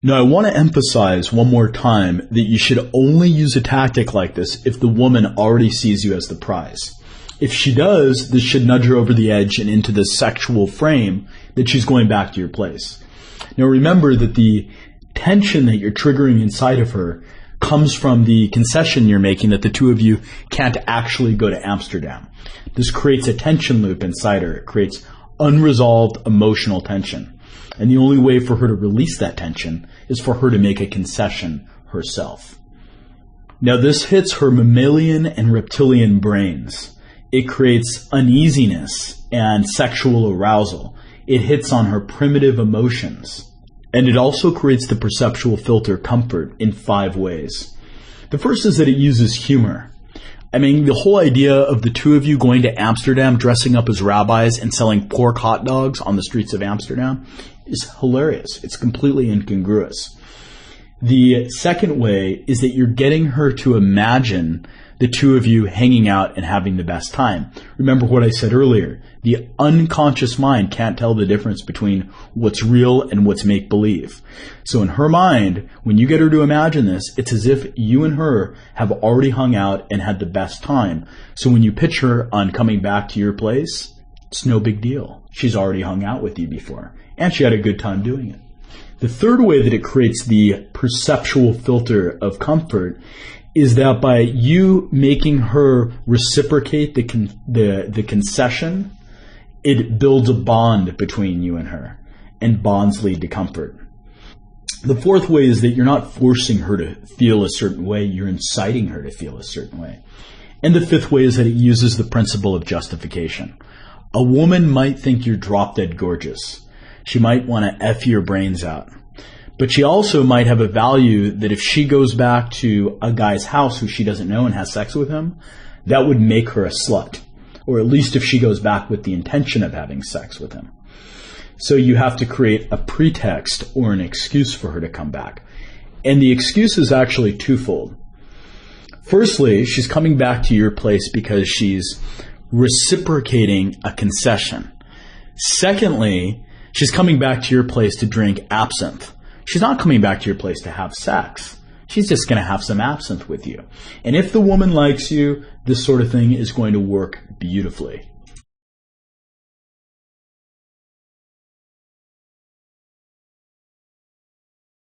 Now, I want to emphasize one more time that you should only use a tactic like this if the woman already sees you as the prize. If she does, this should nudge her over the edge and into the sexual frame that she's going back to your place. Now, remember that the tension that you're triggering inside of her comes from the concession you're making that the two of you can't actually go to Amsterdam. This creates a tension loop inside her. It creates unresolved emotional tension. And the only way for her to release that tension is for her to make a concession herself. Now, this hits her mammalian and reptilian brains. It creates uneasiness and sexual arousal. It hits on her primitive emotions. And it also creates the perceptual filter comfort in 5 ways. The first is that it uses humor. I mean, the whole idea of the two of you going to Amsterdam, dressing up as rabbis and selling pork hot dogs on the streets of Amsterdam is hilarious. It's completely incongruous. The second way is that you're getting her to imagine the two of you hanging out and having the best time. Remember what I said earlier. The unconscious mind can't tell the difference between what's real and what's make-believe. So in her mind, when you get her to imagine this, it's as if you and her have already hung out and had the best time. So when you pitch her on coming back to your place, it's no big deal. She's already hung out with you before, and she had a good time doing it. The third way that it creates the perceptual filter of comfort is that by you making her reciprocate the concession, it builds a bond between you and her, and bonds lead to comfort. The fourth way is that you're not forcing her to feel a certain way, you're inciting her to feel a certain way. And the fifth way is that it uses the principle of justification. A woman might think you're drop-dead gorgeous. She might want to F your brains out. But she also might have a value that if she goes back to a guy's house who she doesn't know and has sex with him, that would make her a slut. Or at least if she goes back with the intention of having sex with him. So you have to create a pretext or an excuse for her to come back. And the excuse is actually twofold. Firstly, she's coming back to your place because she's reciprocating a concession. Secondly, she's coming back to your place to drink absinthe. She's not coming back to your place to have sex. She's just going to have some absinthe with you. And if the woman likes you, this sort of thing is going to work beautifully.